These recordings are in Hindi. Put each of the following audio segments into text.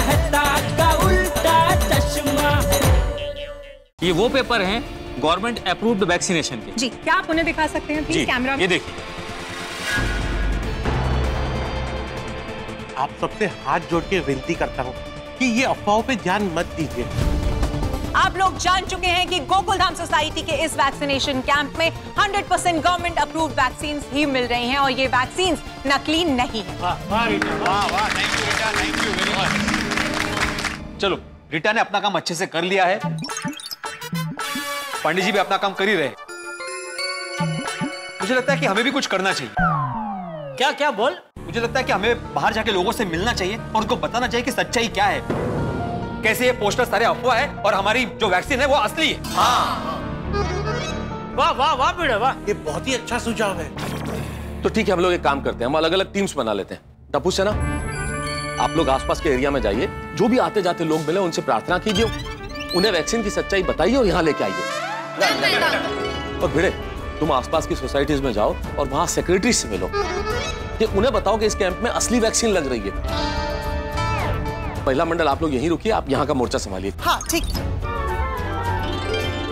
मेहता का उल्टा चश्मा। ये वो पेपर हैं गवर्नमेंट अप्रूव्ड वैक्सीनेशन के। जी, क्या आप उन्हें दिखा सकते हैं प्लीज कैमरा में? ये देखिए। आप सबसे हाथ जोड़ के विनती करता हूँ कि ये अफवाहों पे ध्यान मत दीजिए। आप लोग जान चुके हैं कि गोकुलधाम सोसाइटी के इस वैक्सीनेशन कैंप में 100% गवर्नमेंट अप्रूव्ड वैक्सीन ही मिल रही हैं और ये वैक्सीन नकली नहीं है। वाह रीटा, वाह, thank you Rita, thank you very much. चलो, रीटा ने अपना काम अच्छे से कर लिया है, पंडित जी भी अपना काम कर ही रहे। मुझे लगता है कि हमें भी कुछ करना चाहिए। क्या क्या बोल? मुझे लगता है कि हमें बाहर जाके लोगों से मिलना चाहिए और उनको बताना चाहिए कि सच्चाई क्या है, कैसे ये पोस्टर सारे अफवाह है और हमारी जो वैक्सीन है वो असली है। हाँ। वाह वाह वाह बेटा वाह, ये बहुत ही अच्छा सुझाव है। तो ठीक है, हम लोग एक काम करते हैं, हम अलग अलग टीम्स बना लेते हैं। टप्पू सेना, आप लोग आसपास के एरिया में जाइए, जो भी आते जाते लोग मिले उनसे प्रार्थना कीजिए, उन्हें वैक्सीन की सच्चाई बताइए और यहाँ लेके आइए। और भिड़े, तुम आसपास की सोसाइटीज में जाओ और वहां सेक्रेटरी से मिलो, कि उन्हें बताओ कि इस कैंप में असली वैक्सीन लग रही है। पहला मंडल आप लोग यहीं रुकिए, आप यहाँ का मोर्चा संभालिए। हाँ ठीक।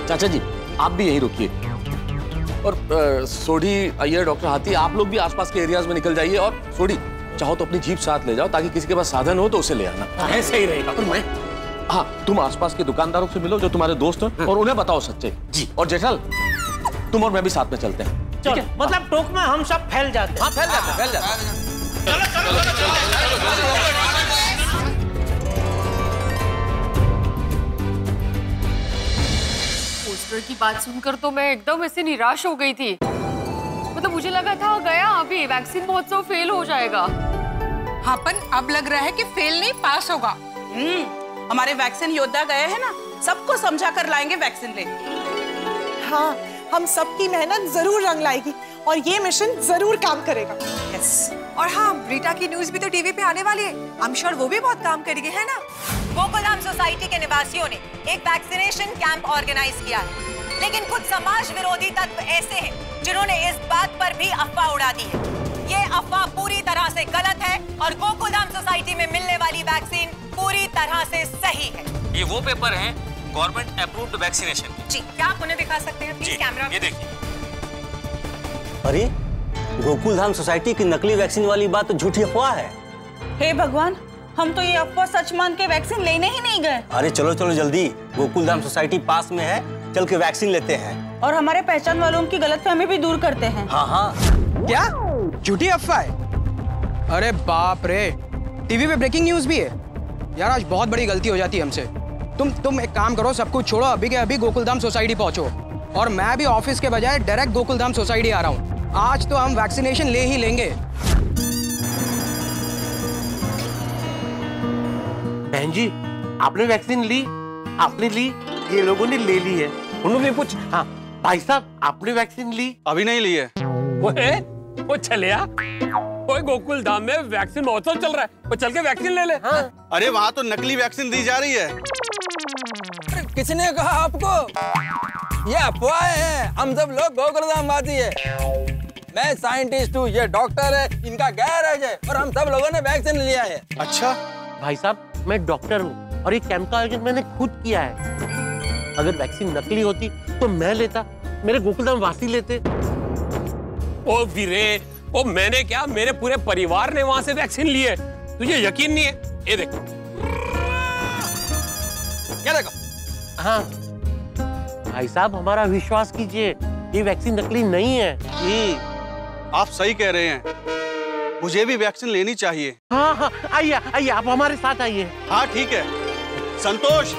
चाचा जी आप भी यहीं रुकिए, और सोढ़ी, अय्यर, डॉक्टर हाथी, आप लोग भी आसपास के एरियाज में निकल जाइए। और सोढ़ी, चाहो तो अपनी जीप साथ ले जाओ ताकि किसी के पास साधन हो तो उसे ले आना। ऐसे ही रहेगा। और मैं, हाँ, तुम आसपास के दुकानदारों से मिलो जो तुम्हारे दोस्त हैं और उन्हें बताओ सच्चाई जी। और जेठल, तुम और मैं भी साथ में चलते हैं। चलो, मतलब टोक में हम सब फैल जाते हैं। हाँ, फैल जाते हैं। पोस्टर की बात सुनकर तो मैं एकदम ऐसे निराश हो गई थी। मतलब मुझे लगा था गया अभी वैक्सीन महोत्सव फेल हो जाएगा। हाँ, पर अब लग रहा है कि फेल नहीं पास होगा। हमारे वैक्सीन योद्धा गए हैं ना, सबको समझा कर लाएंगे वैक्सीन ले। हाँ, हम सबकी मेहनत जरूर रंग लाएगी और ये मिशन जरूर काम करेगा। यस। और हाँ, रीटा की न्यूज भी तो टीवी पे आने वाली है, आई एम श्योर वो भी बहुत काम करेगी, है ना? गोकुलधाम सोसाइटी के निवासियों ने एक वैक्सीनेशन कैंप ऑर्गेनाइज किया है, लेकिन कुछ समाज विरोधी तत्व ऐसे हैं जिन्होंने इस बात पर भी अफवाह उड़ा दी है। ये अफवाह पूरी तरह से गलत है और गोकुलधाम सोसाइटी में मिलने वाली वैक्सीन पूरी तरह से सही है। ये वो पेपर हैं गवर्नमेंट अप्रूव्ड वैक्सीनेशन के। जी, क्या आप उन्हें दिखा सकते हैं प्लीज कैमरा में? ये देखिए। अरे, गोकुलधाम सोसाइटी की नकली वैक्सीन वाली बात तो झूठी अफवाह है। हे भगवान, हम तो ये अफवाह सच मान के वैक्सीन लेने ही नहीं गए। अरे चलो चलो जल्दी, गोकुलधाम सोसाइटी पास में है, चल के वैक्सीन लेते हैं। और हमारे पहचान वालों की गलतफहमी भी दूर करते हैं। हाँ हाँ। क्या झूठी अफवाह है? अरे बाप रे, टीवी पे ब्रेकिंग न्यूज भी है यार। आज बहुत बड़ी गलती हो जाती है हमसे। तुम एक काम करो, सब कुछ छोड़ो, अभी के अभी गोकुलधाम सोसाइटी पहुंचो। और मैं भी ऑफिस के बजाय डायरेक्ट गोकुलधाम सोसाइटी आ रहा हूँ। आज तो हम वैक्सीनेशन ले ही लेंगे। बहन जी, आपने वैक्सीन ली? आपने ली? ये लोगों ने ले ली है। उन्होंने पूछ, हाँ भाई साहब आपने वैक्सीन ली? अभी नहीं ली है। वो चलिया, कोई गोकुल धाम में वैक्सीन महोत्सव चल रहा है, वो चल के वैक्सीन ले ले। हाँ। अरे वहाँ तो नकली वैक्सीन दी जा रही है। किसने कहा आपको? ये अफवाह है, हम सब लोग गोकुलधाम वासी है। मैं साइंटिस्ट हूँ, ये डॉक्टर है, इनका गैरेज है और हम सब लोगों ने वैक्सीन लिया है। अच्छा भाई साहब, मैं डॉक्टर हूँ और ये कैंप का आयोजन मैंने खुद किया है। अगर वैक्सीन नकली होती तो मैं लेता, मेरे गोकुलधाम वासी लेते। ओ वीरे, ओ मैंने क्या, मेरे पूरे परिवार ने वहां से वैक्सीन ली है। तुझे यकीन नहीं है? ये देखो, क्या देखो? हाँ भाई साहब, हमारा विश्वास कीजिए, ये वैक्सीन नकली नहीं है। आप सही कह रहे हैं, मुझे भी वैक्सीन लेनी चाहिए। हाँ हाँ, आइए आइए, आप हमारे साथ आइए। हाँ ठीक है। संतोष।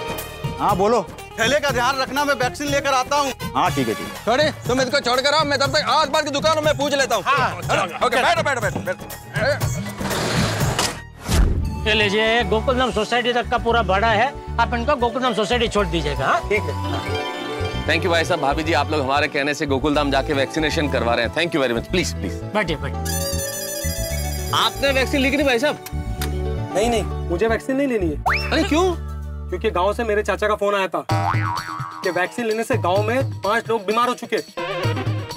हाँ बोलो। थैले का ध्यान रखना, मैं वैक्सीन लेकर आता हूँ। हाँ ठीक है ठीक है। छोड़े, तुम इसको छोड़ कर आओ, मैं तब तक आस पास की दुकानों में पूछ लेता हूँ। ओके, बैठो। ये लीजिए, गोकुलधाम सोसाइटी तक का पूरा भाड़ा है, आप इनको गोकुलधाम सोसाइटी छोड़ दीजिएगा। हाँ ठीक है। थैंक यू भाई साहब, भाभी जी, आप लोग हमारे कहने से गोकुलधाम जाके वैक्सीनेशन करवा रहे हैं। Thank you very much. Please please बैठिए बैठिए। आपने वैक्सीन ली कि नहीं भाई साहब? नहीं, मुझे वैक्सीन नहीं लेनी है। अरे क्यों? क्योंकि गांव से मेरे चाचा का फोन आया था कि वैक्सीन लेने से गांव में 5 लोग बीमार हो चुके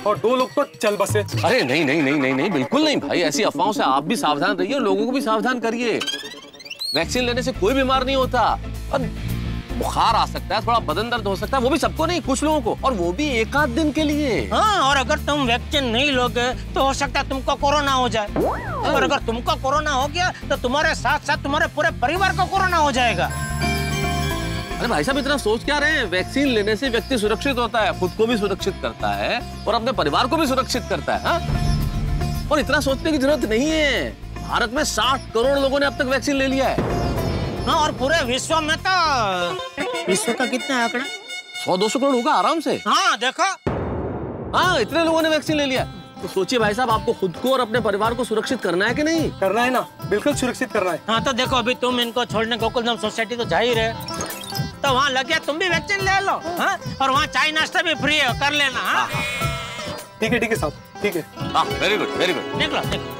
और 2 लोग तो चल बसे। अरे नहीं, बिल्कुल नहीं भाई, ऐसी अफवाहों से आप भी सावधान रहिए और लोगों को भी सावधान करिए। वैक्सीन लेने से कोई बीमार नहीं होता। और बुखार आ सकता है, थोड़ा बदन दर्द हो सकता है, वो भी सबको नहीं, कुछ लोगों को, और वो भी एक आध दिन के लिए। हाँ, और अगर तुम वैक्सीन नहीं लोगे तो हो सकता है तुमको कोरोना हो जाए, और अगर तुमको कोरोना हो गया तो तुम्हारे साथ साथ तुम्हारे पूरे परिवार को कोरोना हो जाएगा। अरे भाई साहब, इतना सोच क्या रहे हैं? वैक्सीन लेने से व्यक्ति सुरक्षित होता है, खुद को भी सुरक्षित करता है और अपने परिवार को भी सुरक्षित करता है। हाँ? और इतना सोचने की जरूरत नहीं है। भारत में 60 करोड़ लोगों ने अब तक वैक्सीन ले लिया है। हाँ, और पूरे विश्व में तो विश्व का कितना आंकड़ा? 100-200 करोड़ होगा आराम से। हाँ देखो, हाँ इतने लोगों ने वैक्सीन ले लिया। तो सोचिए भाई साहब, आपको खुद को और अपने परिवार को सुरक्षित करना है कि नहीं? करना है ना, बिल्कुल सुरक्षित करना है। हाँ तो देखो, अभी तुम इनको छोड़ने गोकुलधाम सोसाइटी तो जा ही रहे, तो वहाँ लग गया तुम भी वैक्सीन ले लो। हाँ? और वहाँ चाय नाश्ता भी फ्री है, कर लेना। हाँ? ठीक है साहब, ठीक है। हाँ, वेरी गुड वेरी गुड। निकलो।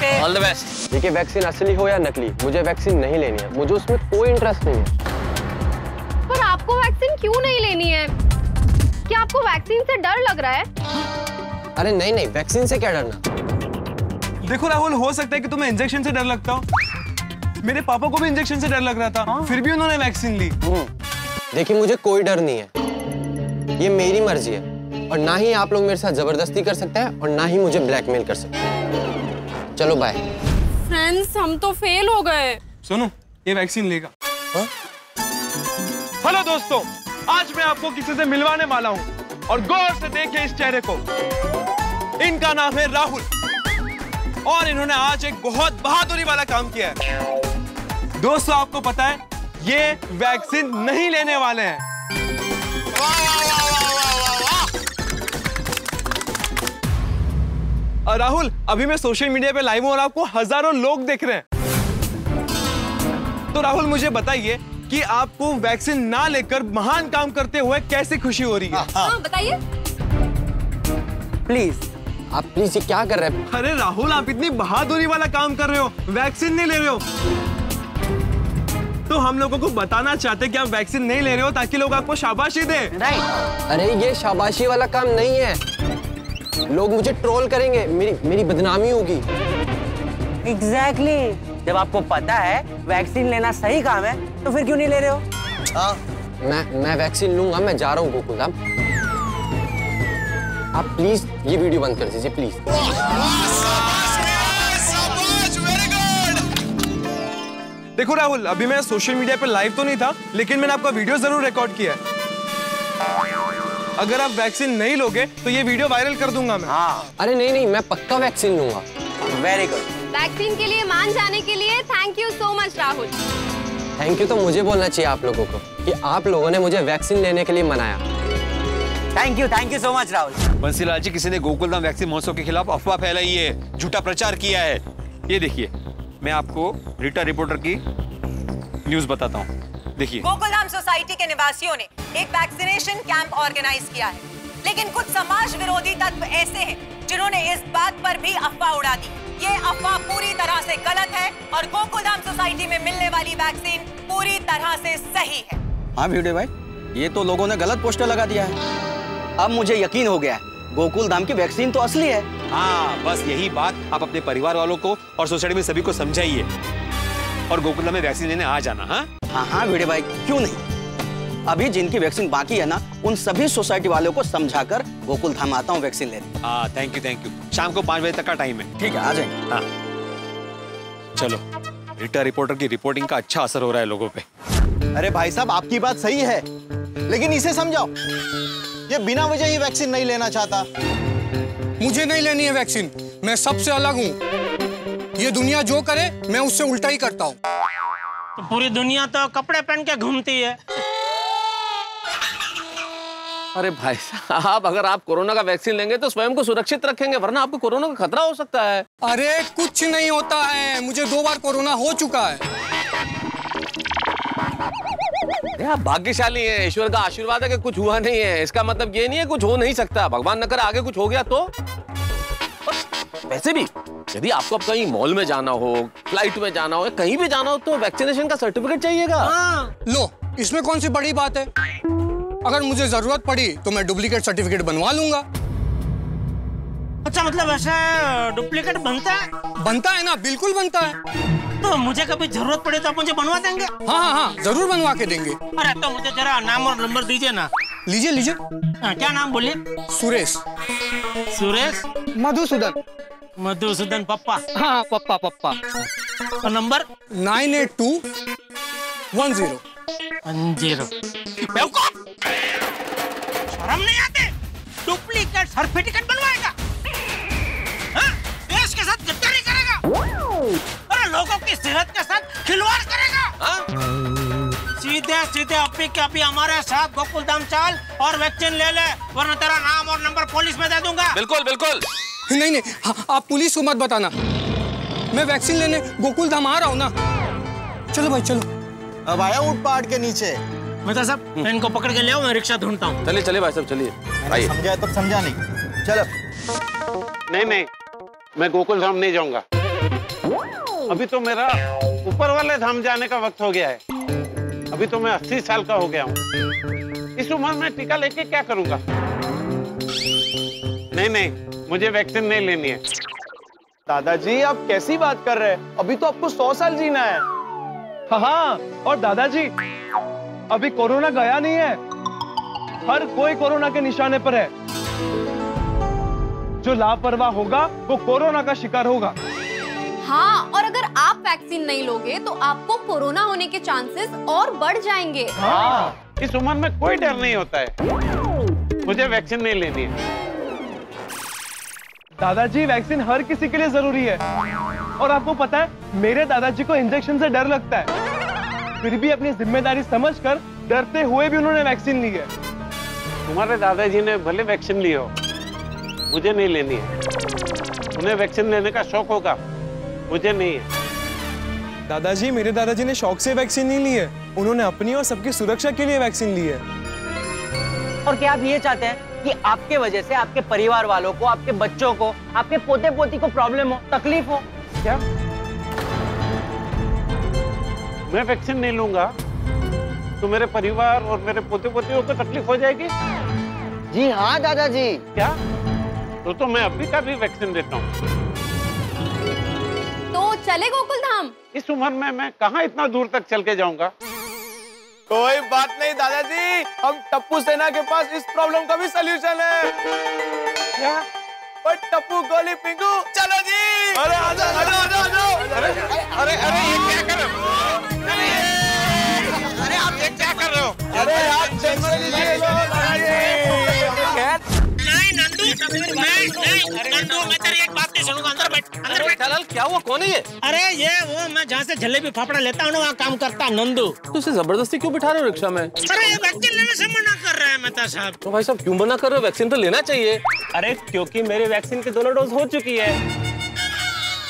All the best. देखिए, वैक्सीन असली हो या नकली, मुझे वैक्सीन नहीं लेनी है, मुझे उसमें कोई इंटरेस्ट नहीं है। पर आपको वैक्सीन क्यों नहीं लेनी है? क्या आपको वैक्सीन से डर लग रहा है? अरे नहीं, वैक्सीन से क्या डरना? देखो राहुल, हो सकता है कि तुम्हें इंजेक्शन से डर लगता हो। मेरे पापा को भी इंजेक्शन से डर लग रहा था, फिर भी उन्होंने वैक्सीन ली। देखिए, मुझे कोई डर नहीं है, ये मेरी मर्जी है, और ना ही आप लोग मेरे साथ जबरदस्ती कर सकते हैं और ना ही मुझे ब्लैकमेल कर सकते हैं। चलो बाय। फ्रेंड्स, हम तो फेल हो गए। सुनो, ये वैक्सीन लेगा। हेलो दोस्तों, आज मैं आपको किसी से मिलवाने वाला हूँ, और गौर से देखिए इस चेहरे को। इनका नाम है राहुल, और इन्होंने आज एक बहुत बहादुरी वाला काम किया है। दोस्तों, आपको पता है, ये वैक्सीन नहीं लेने वाले हैं। राहुल, अभी मैं सोशल मीडिया पे लाइव हूं और आपको हजारों लोग देख रहे हैं। तो राहुल, मुझे बताइए कि आपको वैक्सीन ना लेकर महान काम करते हुए कैसी खुशी हो रही है? हाँ, बताइए। आप प्लीज ये क्या कर रहे हैं? अरे राहुल, आप इतनी बहादुरी वाला काम कर रहे हो, वैक्सीन नहीं ले रहे हो, तो हम लोगों को बताना चाहते कि आप वैक्सीन नहीं ले रहे हो ताकि लोग आपको शाबाशी दें। अरे ये शाबाशी वाला काम नहीं है, लोग मुझे ट्रोल करेंगे, मेरी बदनामी होगी। एग्जैक्टली। जब आपको पता है वैक्सीन लेना सही काम है, तो फिर क्यों नहीं ले रहे हो? मैं वैक्सीन लूंगा, मैं जा रहा हूँ गोकुलधाम। आप प्लीज ये वीडियो बंद कर दीजिए, प्लीज। देखो राहुल, अभी मैं सोशल मीडिया पे लाइव तो नहीं था, लेकिन मैंने आपका वीडियो जरूर रिकॉर्ड किया है। अगर आप वैक्सीन नहीं लोगे तो ये वीडियो वायरल कर दूंगा मैं। अरे नहीं, मैं पक्का वैक्सीन लूंगा। Very good. वैक्सीन के लिए मान जाने के लिए thank you so much Rahul. Thank you तो मुझे बोलना चाहिए आप लोगों को कि आप लोगों ने मुझे वैक्सीन लेने के लिए मनाया। Thank you so much Rahul. Bansilal ji, किसी ने गोकुलधाम वैक्सीन महोत्सव के खिलाफ अफवाह फैलाई है, झूठा प्रचार किया है। ये देखिए, मैं आपको रीटा रिपोर्टर की न्यूज बताता हूँ। देखिए, गोकुलधाम सोसाइटी के निवासियों ने एक वैक्सीनेशन कैंप ऑर्गेनाइज किया है, लेकिन कुछ समाज विरोधी तत्व ऐसे हैं जिन्होंने इस बात पर भी अफवाह उड़ा दी। ये अफवाह पूरी तरह से गलत है और गोकुलधाम सोसाइटी में मिलने वाली वैक्सीन पूरी तरह से सही है। हाँ भिड़े भाई, ये तो लोगों ने गलत पोस्टर लगा दिया है। अब मुझे यकीन हो गया है, गोकुलधाम की वैक्सीन तो असली है। हाँ, बस यही बात आप अपने परिवार वालों को और सोसाइटी में सभी को समझाइए, और गोकुलधाम में वैक्सीन लेने आ जाना। हाँ भिड़े भाई, क्यों नहीं। अभी जिनकी वैक्सीन बाकी है ना, उन सभी सोसाइटी वालों को समझाकर गोकुलधाम आता हूँ वैक्सीन लेने। हाँ, थैंक यू। शाम को 5 बजे तक का टाइम है। ठीक है, आ जाएंगे। हाँ, चलो। रीटा रिपोर्टर की रिपोर्टिंग का अच्छा असर हो रहा है लोगों पे। अरे भाई साहब, आपकी बात सही है, लेकिन इसे समझाओ, ये बिना वजह ही वैक्सीन नहीं लेना चाहता। मुझे नहीं लेनी है वैक्सीन, मैं सबसे अलग हूँ। ये दुनिया जो करे मैं उससे उल्टा ही करता हूँ। तो पूरी दुनिया तो कपड़े पहन के घूमती है। अरे भाई साहब, अगर आप कोरोना का वैक्सीन लेंगे तो स्वयं को सुरक्षित रखेंगे, वरना आपको कोरोना का खतरा हो सकता है। अरे कुछ नहीं होता है, मुझे 2 बार कोरोना हो चुका है। आप भाग्यशाली हैं, ईश्वर का आशीर्वाद है कि कुछ हुआ नहीं है। इसका मतलब ये नहीं है कुछ हो नहीं सकता, भगवान न करे आगे कुछ हो गया तो। वैसे भी यदि आपको अब कहीं मॉल में जाना हो, फ्लाइट में जाना हो, कहीं भी जाना हो, तो वैक्सीनेशन का सर्टिफिकेट चाहिएगा। लो, इसमें कौन सी बड़ी बात है। अगर मुझे जरूरत पड़ी तो मैं डुप्लीकेट सर्टिफिकेट बनवा लूंगा। अच्छा मतलब ऐसा डुप्लीकेट बनता है? बनता है ना, बिल्कुल बनता है। तो मुझे कभी जरूरत पड़े तो आप मुझे बनवा देंगे? हाँ, जरूर बनवा के देंगे। अरे तो मुझे जरा नाम और नंबर दीजिए ना। लीजिए लीजिए। क्या नाम बोलिए? सुरेश। सुरेश? मधुसूदन। मधुसूदन पप्पा? हाँ, पप्पा पप्पा। और नंबर? 982110। बेवकूफ! शर्म नहीं आती? डुप्लीकेट सर्टिफिकेट बनवाएगा? हाँ? देश के साथ गद्दारी करेगा? अरे लोगों की सेहत के साथ खिलवाड़ करेगा? हाँ? सीधे सीधे अभी के अभी हमारे साथ गोकुलधाम चल और वैक्सीन ले ले, वरना तेरा नाम और नंबर पुलिस में दे दूंगा। बिल्कुल बिल्कुल। नहीं, आप पुलिस को मत बताना। मैं वैक्सीन लेने गोकुलधाम आ रहा हूँ ना। चलो भाई चलो। अब आया ऊंट पहाड़ के नीचे। मेहता साहब, मैं इनको पकड़ के ले आओ, मैं रिक्शा ढूंढता हूँ। चलिए भाई साहब, चलिए। समझा तब समझा नहीं। चलो। नहीं, मैं गोकुलधाम नहीं जाऊंगा। अभी तो मेरा ऊपर वाले धाम जाने का वक्त हो गया है। अभी तो मैं 80 साल का हो गया हूँ। इस उम्र में टीका लेके क्या करूंगा? नहीं, मुझे वैक्सीन नहीं लेनी है। दादाजी आप कैसी बात कर रहे हैं? अभी तो आपको 100 साल जीना है। हाँ, और दादाजी अभी कोरोना गया नहीं है। हर कोई कोरोना के निशाने पर है। जो लापरवाह होगा वो कोरोना का शिकार होगा। हाँ, और अगर आप वैक्सीन नहीं लोगे तो आपको कोरोना होने के चांसेस और बढ़ जाएंगे। हाँ, इस उम्र में कोई डर नहीं होता है। मुझे वैक्सीन नहीं लेनी है। दादाजी वैक्सीन हर किसी के लिए जरूरी है। और आपको पता है मेरे दादाजी को इंजेक्शन से डर लगता है, फिर भी अपनी जिम्मेदारी समझकर डरते हुए भी उन्होंने वैक्सीन ली है। तुम्हारे दादाजी ने भले वैक्सीन ली हो, मुझे नहीं लेनी है। उन्हें वैक्सीन लेने का शौक होगा, मुझे नहीं है। दादाजी मेरे दादाजी ने शौक से वैक्सीन नहीं ली है, उन्होंने अपनी और सबकी सुरक्षा के लिए वैक्सीन ली है। और क्या आप ये चाहते हैं कि आपके वजह से आपके परिवार वालों को, आपके बच्चों को, आपके पोते पोती को प्रॉब्लम हो, तकलीफ हो? क्या मैं वैक्सीन नहीं लूंगा तो मेरे परिवार और मेरे पोते पोतियों को तकलीफ हो जाएगी? जी हाँ दादाजी। क्या? तो मैं अभी का भी वैक्सीन देता हूँ। तो चले गोकुलधाम? इस उम्र में मैं कहाँ इतना दूर तक चल के जाऊंगा? कोई बात नहीं दादाजी, हम टप्पू सेना के पास इस प्रॉब्लम का भी सलूशन है। क्या? और टप्पू गोली पिंगू, चलो जी। अरे आजा। अरे ये क्या कर रहे हो? अरे आप ये क्या कर रहे हो? अरे आप टेंशन लीजिए। नहीं नंदू, मैं तेरी एक बात नहीं सुनूंगा। अंदर बैठ। क्या हुआ? कौन है ये? अरे ये वो मैं जहाँ से जलेबी फाफड़ा लेता हूँ ना, वहाँ काम करता है नंदू। तो उसे जबरदस्ती क्यों बिठा रहे हो रिक्शा में? अरे ये वैक्सीन लेने से मना कर रहा है मेहता साहब। तो भाई साहब क्यों मना कर रहे हो? वैक्सीन तो लेना चाहिए। अरे क्योंकि मेरी वैक्सीन की दोनों डोज हो चुकी है।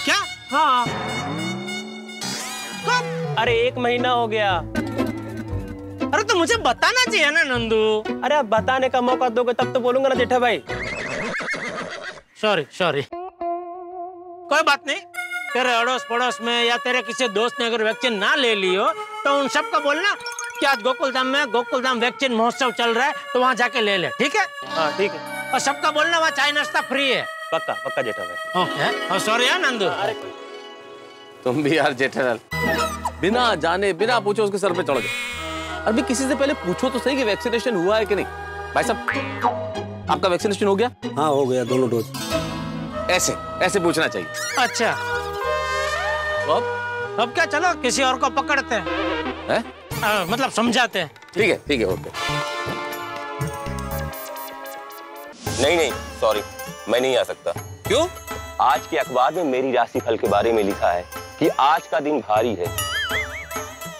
क्या? हाँ। कब? अरे 1 महीना हो गया। अरे तो मुझे बताना चाहिए ना नंदू। अरे आप बताने का मौका दोगे तब तो बोलूंगा ना जेठा भाई। सॉरी कोई बात नहीं। तेरे अड़ोस पड़ोस में या तेरे किसी दोस्त ने अगर वैक्सीन ना ले ली हो तो उन सबको बोलना कि आज गोकुलधाम में गोकुलधाम वैक्सीन महोत्सव चल रहा है, तो वहाँ जाके ले ले, ठीक है? हाँ ठीक है। और सबका बोलना वहाँ चाय नाश्ता फ्री है। पक्का जेठा भाई। ओके। और सॉरी यार नंदू। तुम भी यार जेठालाल, बिना जाने बिना पूछे उसके सर पे चढ़ गए। अभी किसी से पहले पूछो तो सही कि वैक्सीनेशन हुआ है कि नहीं। भाई साहब आपका वैक्सीनेशन हो गया? हाँ हो गया, दोनों डोज। ऐसे पूछना चाहिए। अच्छा अब क्या, चलो किसी और को पकड़ते हैं, मतलब समझाते हैं। ठीक है ओके। नहीं सॉरी, मैं नहीं आ सकता। क्यों? आज के अखबार में मेरी राशिफल के बारे में लिखा है कि आज का दिन भारी है,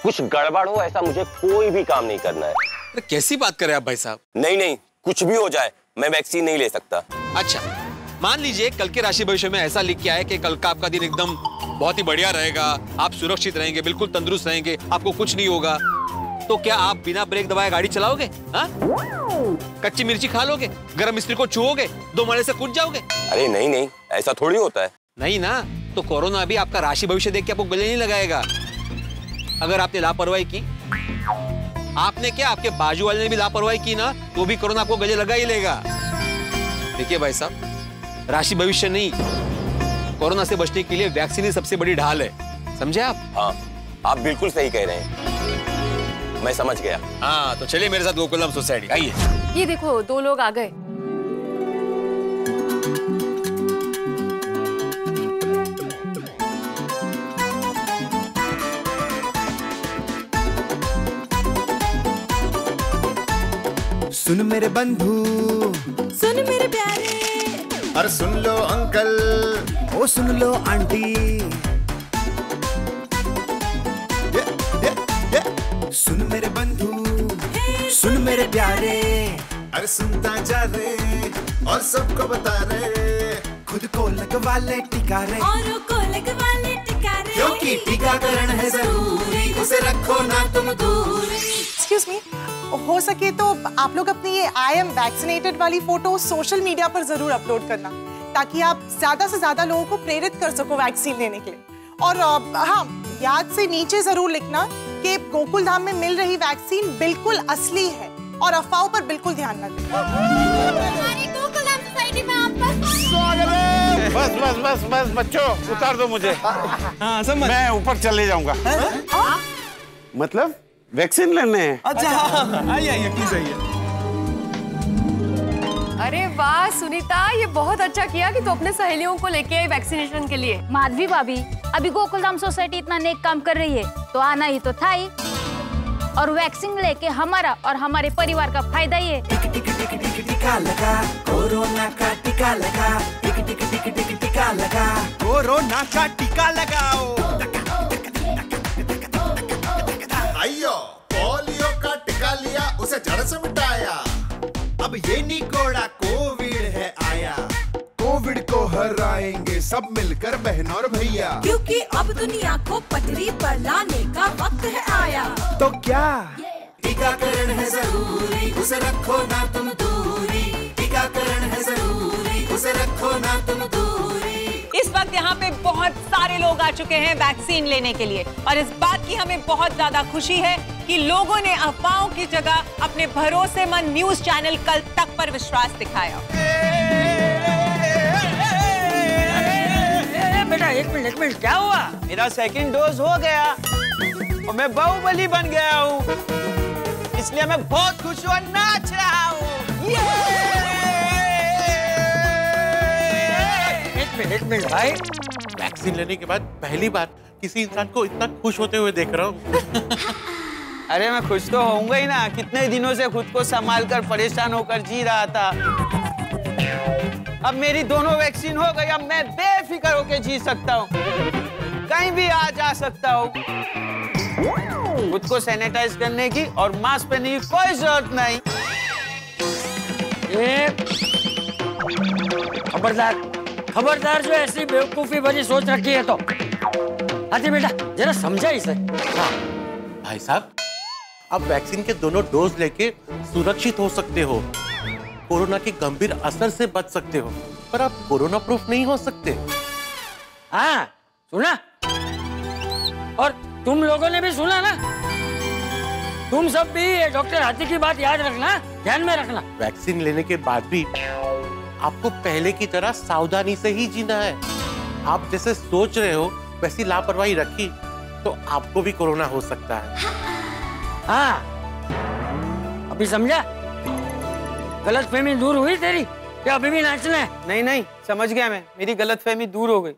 कुछ गड़बड़ हो ऐसा मुझे कोई भी काम नहीं करना है। कैसी बात कर रहे हैं आप भाई साहब? नहीं कुछ भी हो जाए मैं वैक्सीन नहीं ले सकता। अच्छा मान लीजिए कल के राशि भविष्य में ऐसा लिख के आया कि कल का आपका दिन एकदम बहुत ही बढ़िया रहेगा, आप सुरक्षित रहेंगे, बिल्कुल तंदुरुस्त रहेंगे, आपको कुछ नहीं होगा, तो क्या आप बिना ब्रेक दबाए गाड़ी चलाओगे? हाँ? कच्ची मिर्ची खा लोगे, गरम मिस्त्री को छुओगे, 2 माले से कूद जाओगे? अरे नहीं ऐसा थोड़ी होता है। नहीं ना, तो कोरोना भी आपका राशि भविष्य देख के आपको गले नहीं लगाएगा। अगर आपने लापरवाही की, आपने क्या आपके बाजू वाले ने भी लापरवाही की ना, तो भी कोरोना आपको गले लगा ही लेगा। देखिए भाई साहब, राशि भविष्य नहीं। कोरोना से बचने के लिए वैक्सीन ही सबसे बड़ी ढाल है, समझे आप? हाँ, आप बिल्कुल सही कह रहे हैं, मैं समझ गया। हाँ, तो चलिए मेरे साथ गोकुलधाम सोसाइटी, आइए। ये देखो 2 लोग आ गए। सुन मेरे बंधु, सुन मेरे प्यारे, अरे सुन लो अंकल, ओ सुन लो आंटी, सुन मेरे बंधु, सुन मेरे प्यारे, अरे सुनता जा रे और सबको बता रे, खुद को लगवा ले टीका रे, औरों को लगवा ले टीका रे, क्योंकि टीकाकरण है जरूरी, उसे रखो ना तुम दूरी। एक्सक्यूज मी, हो सके तो आप लोग अपनी ये आई एम वैक्सीनेटेड वाली फोटो सोशल मीडिया पर जरूर अपलोड करना, ताकि आप ज्यादा से ज्यादा लोगों को प्रेरित कर सको वैक्सीन लेने के लिए। और हाँ, याद से नीचे जरूर लिखना कि गोकुलधाम में मिल रही वैक्सीन बिल्कुल असली है और अफवाहों पर बिल्कुल ध्यान न दें। हमारी गोकुलधाम सोसाइटी में आपका स्वागत है। बस बस बस बस बच्चों, उतार दो मुझे। मैं ऊपर चले जाऊंगा। मतलब वैक्सीन लेने हैं। अच्छा, आइए प्लीज आइए। अरे वाह सुनीता, ये बहुत अच्छा किया कि तू अपने सहेलियों को लेके आई वैक्सीनेशन के लिए। माधवी भाभी, अभी गोकुलधाम सोसाइटी इतना नेक काम कर रही है तो आना ही तो था ही, और वैक्सीन लेके हमारा और हमारे परिवार का फायदा ही है। टीका लगा, कोरोना का टीका लगा, टीका लगा, कोरोना का टीका लगाओ। आइयो, पोलियो का टीका लिया, उसे जड़ से मिटाया, अब ये निकोड़ा कोविड है आया, कोविड को हराएंगे सब मिलकर बहन और भैया, क्योंकि अब दुनिया को पटरी पर लाने का वक्त है आया। तो क्या टीकाकरण है जरूरी, उसे रखो ना तुम दूरी, टीकाकरण है जरूरी, उसे रखो ना तुम दूरी। इस वक्त यहाँ पे बहुत सारे लोग आ चुके हैं वैक्सीन लेने के लिए, और इस बात की हमें बहुत ज्यादा खुशी है कि लोगों ने अफवाहों की जगह अपने भरोसेमंद न्यूज चैनल कल तक पर विश्वास दिखाया। बेटा एक मिनट, क्या हुआ? मेरा सेकंड डोज हो गया और मैं बाहुबली बन गया हूँ, इसलिए मैं बहुत खुश हूँ और नाच रहा हूँ। एक मिनट भाई, वैक्सीन लेने के बाद पहली बार किसी इंसान को इतना खुश होते हुए देख रहा हूँ। अरे मैं खुश तो होऊंगा ही ना, कितने दिनों से खुद को संभाल कर परेशान होकर जी रहा था। अब मेरी दोनों वैक्सीन हो गई, अब मैं बेफिक्र होकर जी सकता हूँ, कहीं भी आ जा सकता हूँ। खुद को सैनिटाइज करने की और मास्क पहनने की कोई जरूरत नहीं। खबरदार जो ऐसी बेवकूफी भरी सोच रखी है तो। हाथी बेटा जरा समझा इसे। हाँ, भाई साहब, आप वैक्सीन के दोनों डोज लेके सुरक्षित हो सकते हो, कोरोना के गंभीर असर से बच सकते हो, पर आप कोरोना प्रूफ नहीं हो सकते। हाँ सुना, और तुम लोगों ने भी सुना ना, तुम सब भी डॉक्टर हाथी की बात याद रखना, ध्यान में रखना। वैक्सीन लेने के बाद भी आपको पहले की तरह सावधानी से ही जीना है। आप जैसे सोच रहे हो वैसी लापरवाही रखी तो आपको भी कोरोना हो सकता है। हाँ, अभी समझा? गलतफहमी दूर हुई तेरी, क्या अभी भी नाचना है? नहीं, समझ गया मैं, मेरी गलतफहमी दूर हो गई।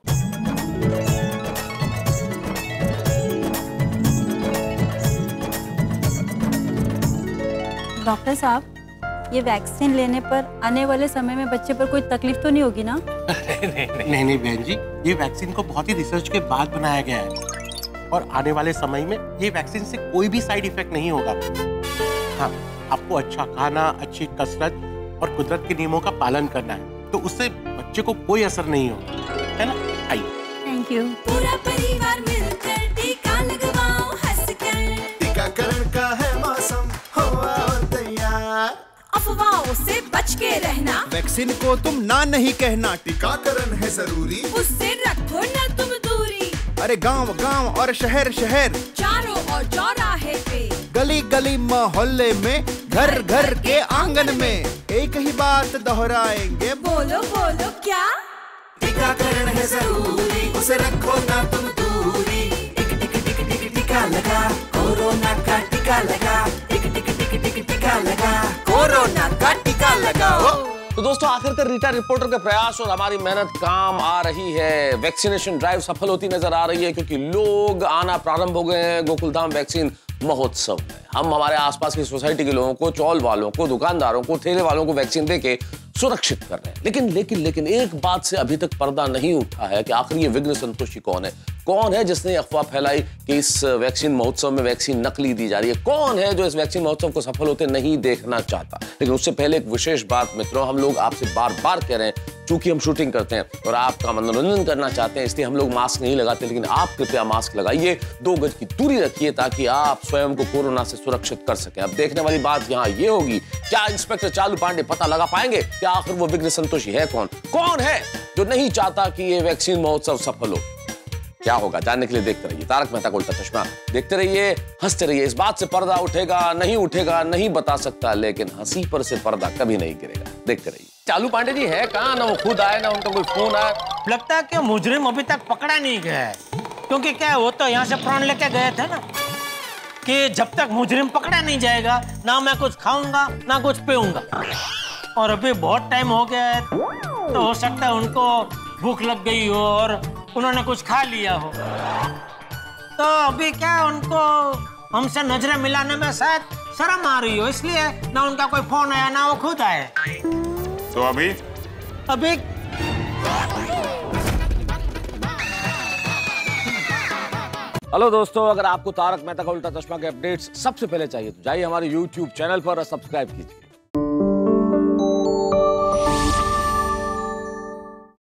डॉक्टर साहब, ये वैक्सीन लेने पर आने वाले समय में बच्चे पर कोई तकलीफ तो नहीं होगी ना? नहीं बहन जी, ये वैक्सीन को बहुत ही रिसर्च के बाद बनाया गया है और आने वाले समय में ये वैक्सीन से कोई भी साइड इफेक्ट नहीं होगा। हाँ, आपको अच्छा खाना, अच्छी कसरत और कुदरत के नियमों का पालन करना है, तो उससे बच्चे को कोई असर नहीं होगा, है ना? आइए। Thank you. पूरा परिवार मिलकर टीका लगवाओ, हंसकर टीकाकरण का है मौसम, हो आओ तैयार, अफवाहों से बच के रहना, वैक्सीन को तुम ना नहीं कहना, टीकाकरण है जरूरी, उससे रखो ना तुम दूरी। अरे गांव गांव और शहर शहर, चारों और चौराहे पे, गली गली मोहल्ले में, घर घर के आंगन में एक ही बात दोहराएंगे। बोलो बोलो क्या? टीकाकरण है जरूरी, उसे रखो ना तुम दूरी। टिक टिक टिक टिक टीका लगा, कोरोना का टीका लगा। टिक टिक टिक टिक टीका लगा, कोरोना का टीका लगाओ। तो दोस्तों आखिरकार रीटा रिपोर्टर के प्रयास और हमारी मेहनत काम आ रही है। वैक्सीनेशन ड्राइव सफल होती नजर आ रही है क्योंकि लोग आना प्रारंभ हो गए हैं गोकुलधाम वैक्सीन महोत्सव में। हम हमारे आसपास की सोसाइटी के लोगों को, चौल वालों को, दुकानदारों को, ठेले वालों को वैक्सीन देके सुरक्षित कर रहे हैं। लेकिन लेकिन लेकिन एक बात से अभी तक पर्दा नहीं उठा है कि आखिर ये विघ्न संतोषी कौन है? कौन है जिसने अफवाह फैलाई कि इस वैक्सीन महोत्सव में वैक्सीन नकली दी जा रही है? कौन है जो इस वैक्सीन महोत्सव को सफल होते नहीं देखना चाहता? लेकिन उससे पहले एक विशेष बात मित्रों, हम लोग आपसे बार बार कह रहे हैं, चूंकि हम शूटिंग करते हैं और आपका मनोरंजन करना चाहते हैं, इसलिए हम लोग मास्क नहीं लगाते, लेकिन आप कृपया मास्क लगाइए, 2 गज की दूरी रखिए ताकि आप स्वयं को कोरोना से सुरक्षित कर सकें। अब देखने वाली बात यहाँ ये होगी, क्या इंस्पेक्टर चालू पांडे पता लगा पाएंगे कि आखिर वो विघ्न संतोषी है कौन? कौन है जो नहीं चाहता कि ये वैक्सीन महोत्सव सफल हो? क्या होगा जानने के लिए देखते रहिए तारक मेहता का उल्टा चश्मा। देखते रहिए, हंसते रहिए। इस बात से पर्दा उठेगा नहीं उठेगा नहीं बता सकता, लेकिन हंसी पर से पर्दा कभी नहीं गिरेगा। देखते रहिए। चालू पांडे जी है कहाँ? ना वो खुद आए ना उनका कोई फोन आया। लगता है कि मुजरिम अभी तक पकड़ा नहीं गया है, क्योंकि क्या वो तो यहाँ से प्राण लेके गए थे ना, कि जब तक मुजरिम पकड़ा नहीं जाएगा ना मैं कुछ खाऊंगा ना कुछ पीऊंगा। और अभी बहुत टाइम हो गया है, तो हो सकता है उनको भूख लग गई हो और उन्होंने कुछ खा लिया हो। तो अभी क्या उनको हमसे नजरें मिलाने में शायद शर्म आ रही हो, इसलिए ना उनका कोई फोन आया ना वो खुद आए। तो अभी हेलो दोस्तों, अगर आपको तारक मेहता का उल्टा चश्मा के अपडेट्स सबसे पहले चाहिए तो जाइए हमारे YouTube चैनल पर और सब्सक्राइब कीजिए।